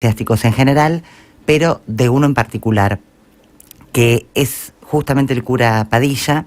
eclesiásticos en general, pero de uno en particular, que es justamente el cura Padilla.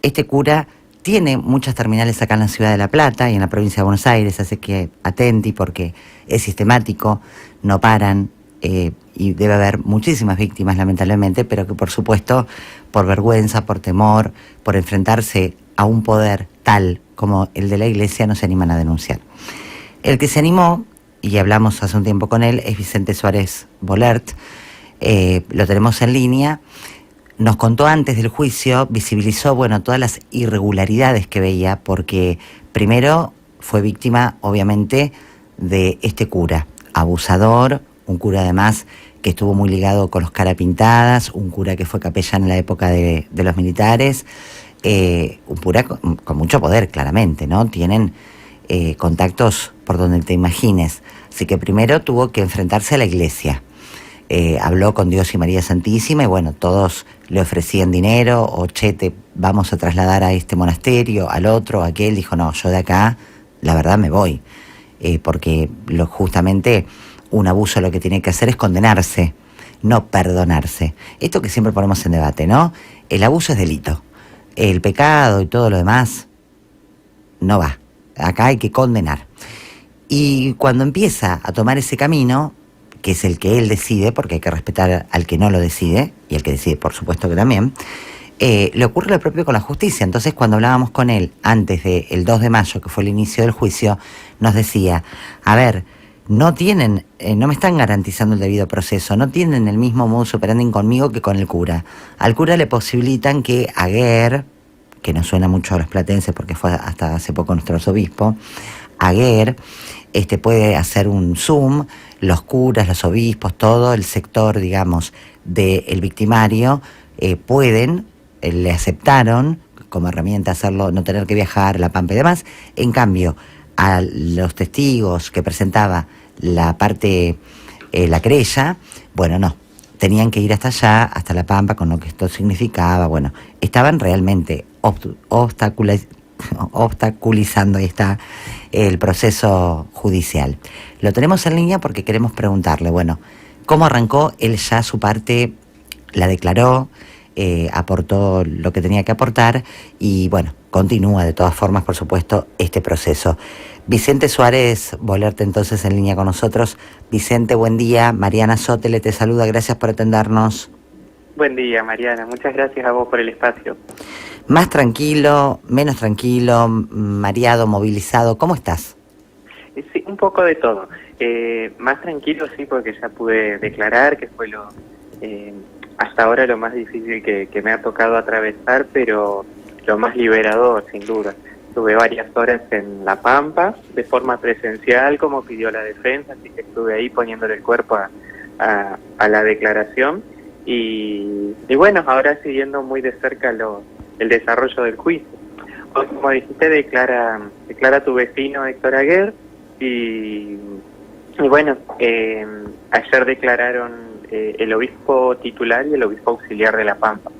Este cura tiene muchas terminales acá en la ciudad de La Plata y en la provincia de Buenos Aires, así que atenti porque es sistemático, no paran, y debe haber muchísimas víctimas lamentablemente, pero que por supuesto por vergüenza, por temor, por enfrentarse a un poder tal como el de la Iglesia no se animan a denunciar. El que se animó, y hablamos hace un tiempo con él, es Vicente Suárez Bolert. Lo tenemos en línea. Nos contó antes del juicio, visibilizó, bueno, todas las irregularidades que veía, porque primero fue víctima, obviamente, de este cura, abusador, un cura además que estuvo muy ligado con los Carapintadas, un cura que fue capellán en la época de los militares, un cura con mucho poder, claramente, ¿no? Tienen contactos por donde te imagines. Así que primero tuvo que enfrentarse a la Iglesia. Habló con Dios y María Santísima y bueno, todos le ofrecían dinero o te vamos a trasladar a este monasterio, al otro, a aquel. Dijo, no, yo de acá, la verdad me voy, porque justamente un abuso lo que tiene que hacer es condenarse, no perdonarse. Esto que siempre ponemos en debate, ¿no? El abuso es delito, el pecado y todo lo demás no va, acá hay que condenar. Y cuando empieza a tomar ese camino, que es el que él decide, porque hay que respetar al que no lo decide, y el que decide por supuesto que también, le ocurre lo propio con la justicia. Entonces cuando hablábamos con él antes del 2 de mayo, que fue el inicio del juicio, nos decía, a ver, no tienen, no me están garantizando el debido proceso, no tienen el mismo modus operandi conmigo que con el cura. Al cura le posibilitan que Aguer, que no suena mucho a los platenses porque fue hasta hace poco nuestro arzobispo, Aguer, puede hacer un Zoom, los curas, los obispos, todo el sector, digamos, del victimario, pueden, le aceptaron como herramienta hacerlo, no tener que viajar a La Pampa y demás. En cambio, a los testigos que presentaba la parte, la querella, bueno, no, tenían que ir hasta allá, hasta La Pampa, con lo que esto significaba. Bueno, estaban realmente obstaculizando, ahí está, el proceso judicial. Lo tenemos en línea porque queremos preguntarle, bueno, ¿cómo arrancó? Él ya su parte la declaró, aportó lo que tenía que aportar y bueno, continúa de todas formas, por supuesto, este proceso. Vicente Suárez Bolert entonces en línea con nosotros. Vicente, buen día. Mariana Sotele te saluda, gracias por atendernos. Buen día, Mariana. Muchas gracias a vos por el espacio. Más tranquilo, menos tranquilo, mareado, movilizado, ¿cómo estás? Sí, un poco de todo. Más tranquilo, sí, porque ya pude declarar, que fue hasta ahora lo más difícil que me ha tocado atravesar, pero lo más liberador, sin duda. Tuve varias horas en La Pampa, de forma presencial, como pidió la defensa, así que estuve ahí poniéndole el cuerpo a la declaración. Y bueno, ahora siguiendo muy de cerca el desarrollo del juicio. Hoy, como dijiste, declara tu vecino Héctor Aguer y bueno, ayer declararon el obispo titular y el obispo auxiliar de La Pampa.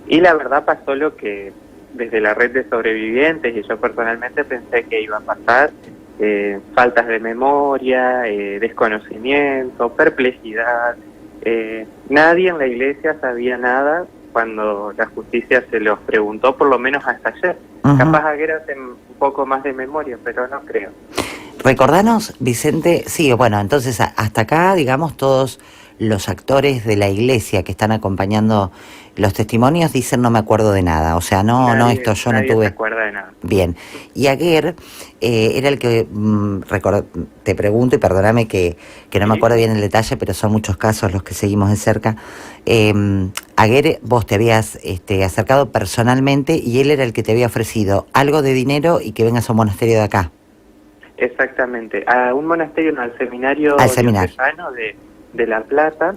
Y la verdad pasó lo que desde la red de sobrevivientes y yo personalmente pensé que iba a pasar, faltas de memoria, desconocimiento, perplejidad. Nadie en la iglesia sabía nada cuando la justicia se los preguntó, por lo menos hasta ayer. Capaz Aguer hace un poco más de memoria, pero no creo. Recordanos, Vicente, sí, bueno, entonces hasta acá, digamos, todos los actores de la iglesia que están acompañando los testimonios dicen no me acuerdo de nada, o sea, esto yo no tuve... Nadie se acuerda de nada. Bien, y Aguer era el que, te pregunto, y perdóname que no me acuerdo bien el detalle, pero son muchos casos los que seguimos de cerca. Aguer, vos te habías acercado personalmente y él era el que te había ofrecido algo de dinero y que vengas a un monasterio de acá. Exactamente, a un monasterio, no, al seminario diocesano de La Plata,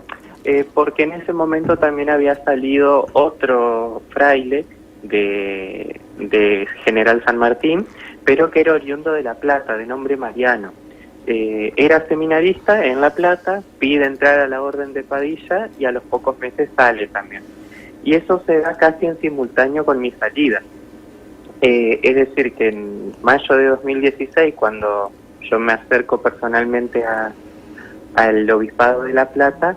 porque en ese momento también había salido otro fraile de General San Martín, pero que era oriundo de La Plata, de nombre Mariano. Era seminarista en La Plata, pide entrar a la orden de Padilla y a los pocos meses sale también. Y eso se da casi en simultáneo con mi salida. Es decir, que en mayo de 2016, cuando yo me acerco personalmente al Obispado de La Plata,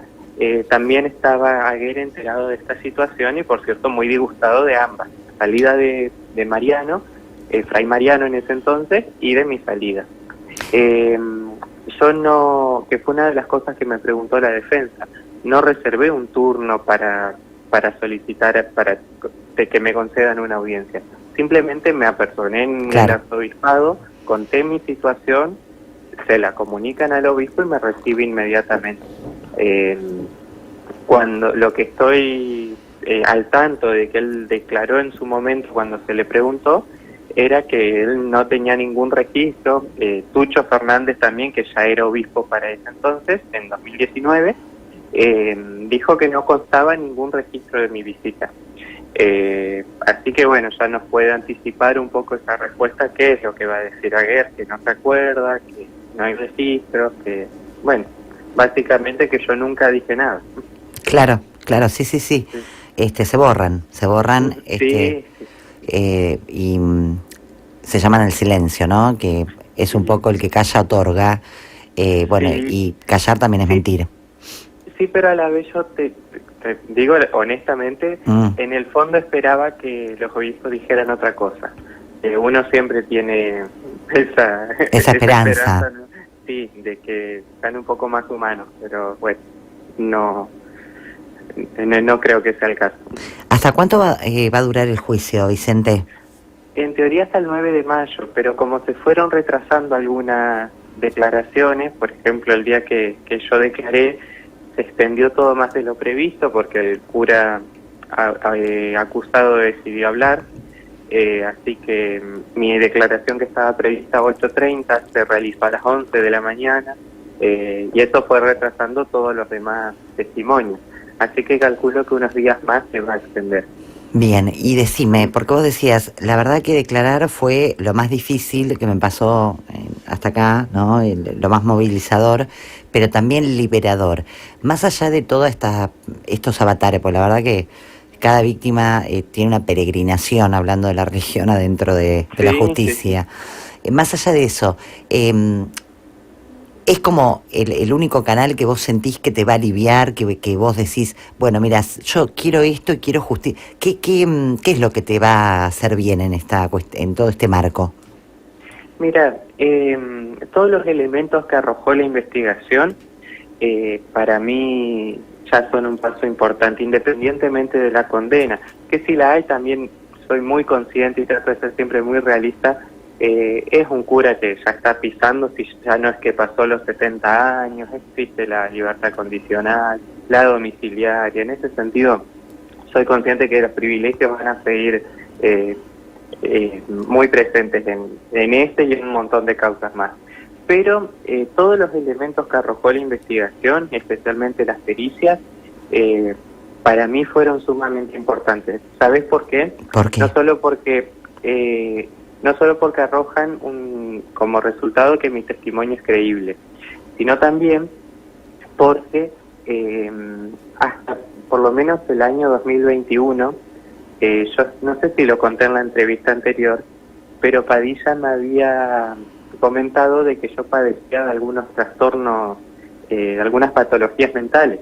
también estaba Aguirre enterado de esta situación y, por cierto, muy disgustado de ambas, la salida de Mariano, Fray Mariano en ese entonces, y de mi salida. Yo no, que fue una de las cosas que me preguntó la defensa, no reservé un turno para solicitar, de que me concedan una audiencia. Simplemente me apersoné en el arzobispado, conté mi situación, se la comunican al obispo y me recibe inmediatamente. Cuando lo que estoy al tanto de que él declaró en su momento cuando se le preguntó, era que él no tenía ningún registro. Tucho Fernández también, que ya era obispo para ese entonces, en 2019, dijo que no constaba ningún registro de mi visita. Así que bueno, ya nos puede anticipar un poco esa respuesta, qué es lo que va a decir Aguirre, que no se acuerda, que no hay registros, que bueno, básicamente que yo nunca dije nada. Claro, sí. Se borran, Sí. Y se llaman el silencio, ¿no? Que es un poco el que calla otorga, bueno, Sí. y callar también es mentir. Sí, pero a la vez yo te digo honestamente, en el fondo esperaba que los obispos dijeran otra cosa. Uno siempre tiene esa esperanza, ¿no? Sí, de que sean un poco más humanos, pero bueno, no creo que sea el caso. ¿Hasta cuánto va a durar el juicio, Vicente? En teoría hasta el 9 de mayo, pero como se fueron retrasando algunas declaraciones, por ejemplo, el día que yo declaré, se extendió todo más de lo previsto porque el cura acusado decidió hablar, así que mi declaración, que estaba prevista a 8:30, se realizó a las 11 de la mañana, y eso fue retrasando todos los demás testimonios. Así que calculo que unos días más se va a extender. Bien, y decime, porque vos decías, la verdad que declarar fue lo más difícil que me pasó hasta acá, ¿no? Lo más movilizador, pero también liberador. Más allá de todos estos avatares, pues la verdad que cada víctima tiene una peregrinación, hablando de la religión adentro de la justicia. Sí. Más allá de eso, es como el único canal que vos sentís que te va a aliviar, que vos decís, bueno, mira, yo quiero esto y quiero justicia. ¿Qué es lo que te va a hacer bien en todo este marco? Mira, todos los elementos que arrojó la investigación, para mí ya son un paso importante, independientemente de la condena, que si la hay también soy muy consciente y trato de ser siempre muy realista. Es un cura que ya está pisando, si ya no es que pasó los 70 años, existe la libertad condicional, la domiciliaria. En ese sentido, soy consciente que los privilegios van a seguir muy presentes en este y en un montón de causas más. Pero todos los elementos que arrojó la investigación, especialmente las pericias, para mí fueron sumamente importantes. ¿Sabes por qué? ¿Por qué? No solo porque arrojan como resultado que mi testimonio es creíble, sino también porque hasta por lo menos el año 2021, yo no sé si lo conté en la entrevista anterior, pero Padilla me había comentado de que yo padecía de algunos trastornos, de algunas patologías mentales,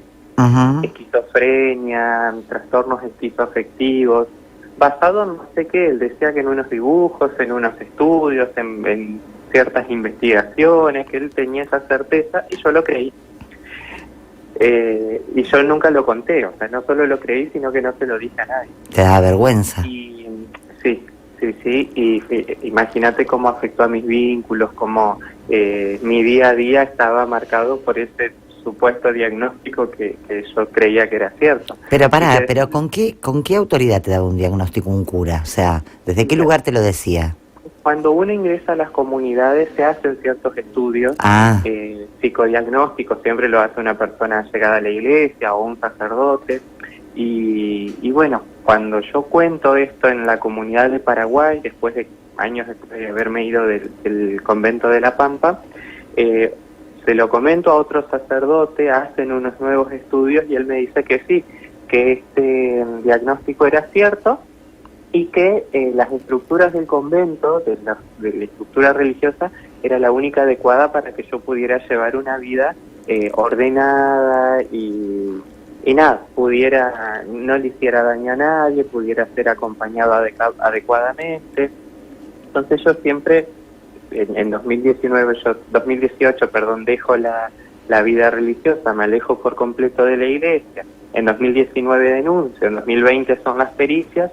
esquizofrenia, trastornos esquizoafectivos, basado en no sé qué. Él decía que en unos dibujos, en unos estudios, en ciertas investigaciones, que él tenía esa certeza, y yo lo creí. Y yo nunca lo conté, o sea, no solo lo creí, sino que no se lo dije a nadie. ¿Te da vergüenza? Y sí, y imagínate cómo afectó a mis vínculos, cómo mi día a día estaba marcado por ese supuesto diagnóstico que yo creía que era cierto. Pero pero ¿con qué autoridad te daba un diagnóstico un cura? O sea, ¿desde qué lugar te lo decía? Cuando uno ingresa a las comunidades se hacen ciertos estudios psicodiagnósticos, siempre lo hace una persona llegada a la iglesia o un sacerdote, y bueno, cuando yo cuento esto en la comunidad de Paraguay, después de años de haberme ido del convento de La Pampa, se lo comento a otro sacerdote, hacen unos nuevos estudios y él me dice que sí, que este diagnóstico era cierto y que las estructuras del convento, de la estructura religiosa, era la única adecuada para que yo pudiera llevar una vida ordenada y nada, no le hiciera daño a nadie, pudiera ser acompañado adecuadamente. Entonces yo siempre, en 2018, dejo la vida religiosa, me alejo por completo de la iglesia. En 2019 denuncio, en 2020 son las pericias,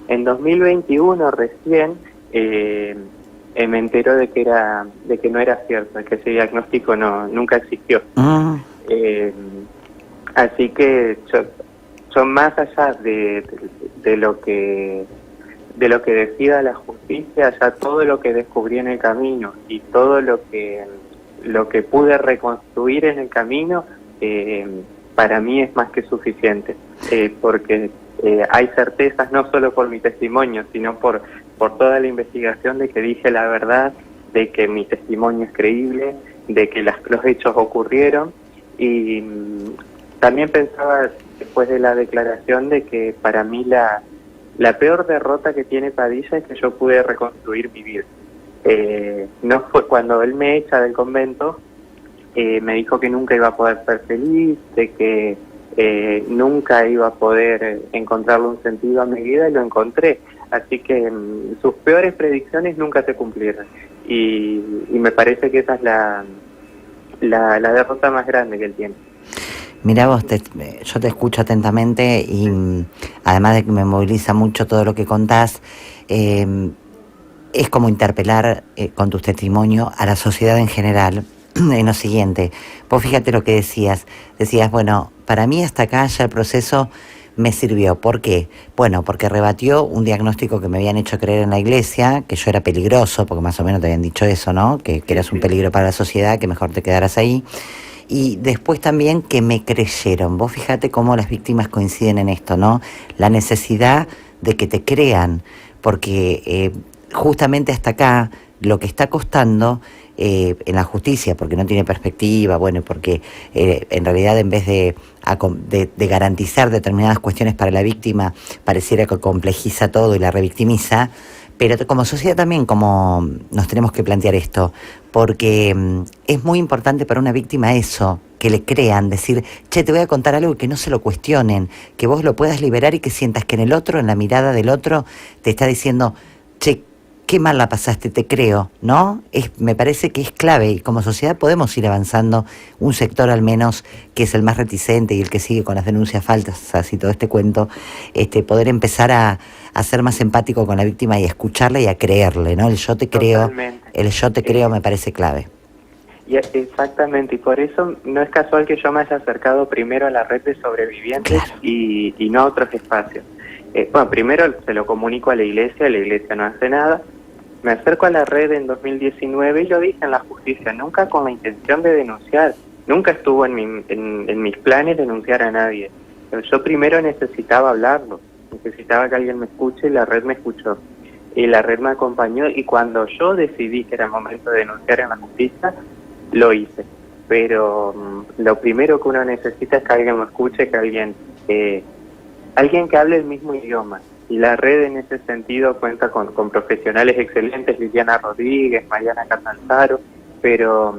en 2021 recién me entero de que no era cierto, de que ese diagnóstico nunca existió. Así que yo más allá de lo que decida la justicia, ya todo lo que descubrí en el camino y todo lo que pude reconstruir en el camino, para mí es más que suficiente, porque hay certezas no solo por mi testimonio, sino por toda la investigación de que dije la verdad, de que mi testimonio es creíble, de que los hechos ocurrieron. Y también pensaba, después de la declaración, de que para mí la peor derrota que tiene Padilla es que yo pude reconstruir mi vida. No fue cuando él me echa del convento, me dijo que nunca iba a poder ser feliz, de que nunca iba a poder encontrarle un sentido a mi vida, y lo encontré. Así que sus peores predicciones nunca se cumplieron. Y me parece que esa es la derrota más grande que él tiene. Mira vos, yo te escucho atentamente y además de que me moviliza mucho todo lo que contás, es como interpelar con tu testimonio a la sociedad en general en lo siguiente. Vos fíjate lo que decías, bueno, para mí hasta acá ya el proceso me sirvió. ¿Por qué? Bueno, porque rebatió un diagnóstico que me habían hecho creer en la iglesia, que yo era peligroso, porque más o menos te habían dicho eso, ¿no? Que eras un peligro para la sociedad, que mejor te quedaras ahí. Y después también que me creyeron. Vos fíjate cómo las víctimas coinciden en esto, ¿no? La necesidad de que te crean, porque justamente hasta acá lo que está costando en la justicia, porque no tiene perspectiva, bueno, porque en realidad en vez de garantizar determinadas cuestiones para la víctima, pareciera que complejiza todo y la revictimiza. Pero como sociedad también, como nos tenemos que plantear esto, porque es muy importante para una víctima eso, que le crean, decir, che, te voy a contar algo y que no se lo cuestionen, que vos lo puedas liberar y que sientas que en el otro, en la mirada del otro, te está diciendo, che, qué mal la pasaste, te creo, ¿no? Me parece que es clave y como sociedad podemos ir avanzando, un sector al menos que es el más reticente y el que sigue con las denuncias falsas y todo este cuento, poder empezar a ser más empático con la víctima y a escucharla y a creerle, ¿no? El yo te creo, me parece clave. Exactamente, y por eso no es casual que yo me haya acercado primero a la red de sobrevivientes, claro, y no a otros espacios. Bueno, primero se lo comunico a la iglesia no hace nada. Me acerco a la red en 2019 y lo dije en la justicia, nunca con la intención de denunciar, nunca estuvo en mis planes denunciar a nadie. Pero yo primero necesitaba hablarlo, necesitaba que alguien me escuche y la red me escuchó. Y la red me acompañó y cuando yo decidí que era el momento de denunciar en la justicia, lo hice. Pero lo primero que uno necesita es que alguien lo escuche, que alguien que hable el mismo idioma. Y la red en ese sentido cuenta con profesionales excelentes, Liliana Rodríguez, Mariana Catanzaro, pero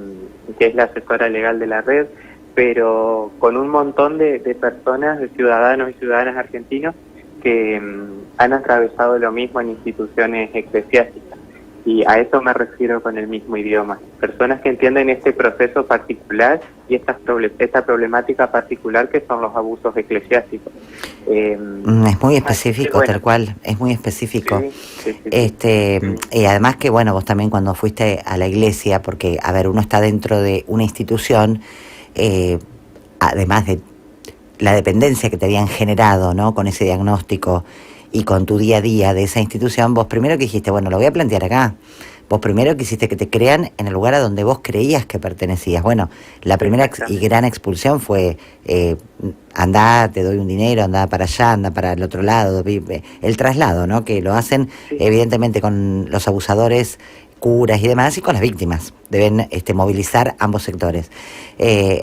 que es la asesora legal de la red, pero con un montón de personas, de ciudadanos y ciudadanas argentinos que han atravesado lo mismo en instituciones eclesiásticas. Y a eso me refiero con el mismo idioma. Personas que entienden este proceso particular y esta problemática particular que son los abusos eclesiásticos. Es muy específico, bueno, tal cual, es muy específico. Y además que, bueno, vos también cuando fuiste a la iglesia, porque, a ver, uno está dentro de una institución, además de la dependencia que te habían generado, ¿no? Con ese diagnóstico y con tu día a día de esa institución, vos primero que dijiste, bueno, lo voy a plantear acá. Vos primero quisiste que te crean en el lugar a donde vos creías que pertenecías. Bueno, la primera y gran expulsión fue, andá, te doy un dinero, andá para allá, andá para el otro lado, el traslado, ¿no? Que lo hacen evidentemente con los abusadores, curas y demás, y con las víctimas. Deben movilizar ambos sectores.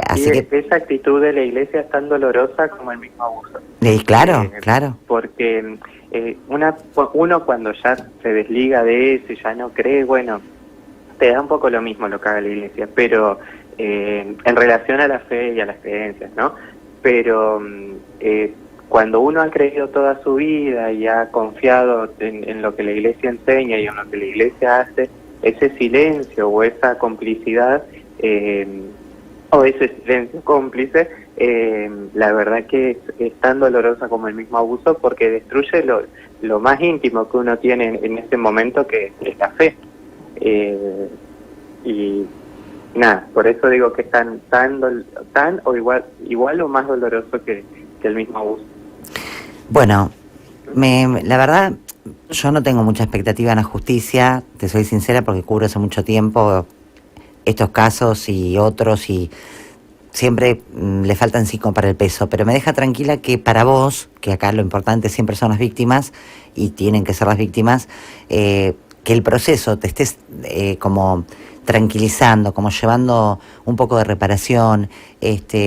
Así que esa actitud de la iglesia es tan dolorosa como el mismo abuso. Claro, claro. Porque uno cuando ya se desliga de eso y ya no cree, bueno, te da un poco lo mismo lo que haga la iglesia, pero en relación a la fe y a las creencias, ¿no? Pero cuando uno ha creído toda su vida y ha confiado en lo que la Iglesia enseña y en lo que la Iglesia hace, ese silencio o esa complicidad o ese silencio cómplice, la verdad que es tan dolorosa como el mismo abuso, porque destruye lo más íntimo que uno tiene en ese momento, que es la fe. Y nada, por eso digo que es tan o igual o más doloroso que el mismo abuso. Bueno, la verdad, yo no tengo mucha expectativa en la justicia, te soy sincera, porque cubro hace mucho tiempo estos casos y otros, y siempre le faltan 5 para el peso, pero me deja tranquila que para vos, que acá lo importante siempre son las víctimas, y tienen que ser las víctimas, que el proceso te estés como tranquilizando, como llevando un poco de reparación,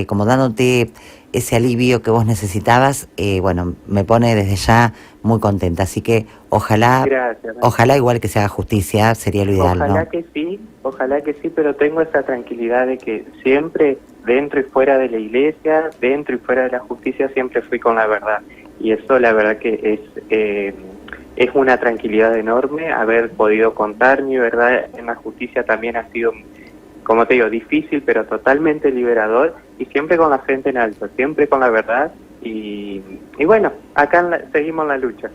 como dándote ese alivio que vos necesitabas, bueno, me pone desde ya muy contenta. Así que ojalá, gracias, ojalá igual que se haga justicia, sería lo ideal, ojalá, ¿no? Ojalá que sí, pero tengo esa tranquilidad de que siempre, dentro y fuera de la iglesia, dentro y fuera de la justicia, siempre fui con la verdad. Y eso la verdad que es una tranquilidad enorme. Haber podido contar mi verdad en la justicia también ha sido, como te digo, difícil, pero totalmente liberador, y siempre con la frente en alto, siempre con la verdad. Y bueno, acá seguimos la lucha.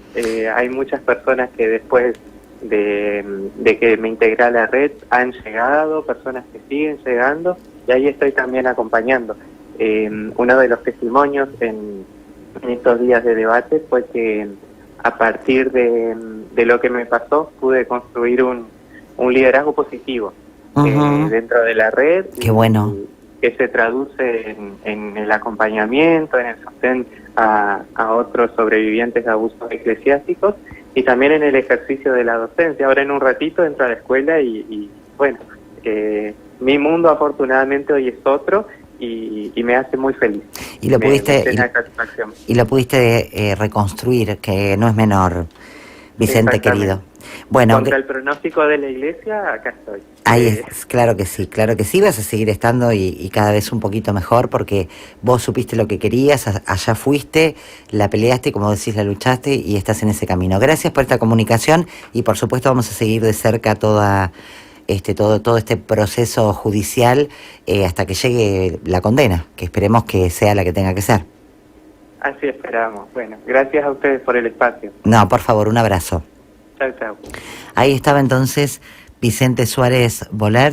Hay muchas personas que después de que me integré a la red han llegado, personas que siguen llegando, y ahí estoy también acompañando. Uno de los testimonios en estos días de debate fue que a partir de lo que me pasó pude construir un liderazgo positivo dentro de la red. Qué bueno. Que se traduce en el acompañamiento, en el sostén a otros sobrevivientes de abusos eclesiásticos, y también en el ejercicio de la docencia. Ahora en un ratito entro a la escuela y bueno, mi mundo afortunadamente hoy es otro, y me hace muy feliz. Y lo pudiste reconstruir, que no es menor, Vicente querido. Bueno, contra el pronóstico de la iglesia, acá estoy. Ahí es, claro que sí, vas a seguir estando y cada vez un poquito mejor, porque vos supiste lo que querías, allá fuiste, la peleaste, como decís, la luchaste y estás en ese camino. Gracias por esta comunicación, y por supuesto vamos a seguir de cerca todo este proceso judicial hasta que llegue la condena, que esperemos que sea la que tenga que ser. Así esperamos. Bueno, gracias a ustedes por el espacio. No, por favor, un abrazo. Chau, chau. Ahí estaba entonces Vicente Suárez Boler.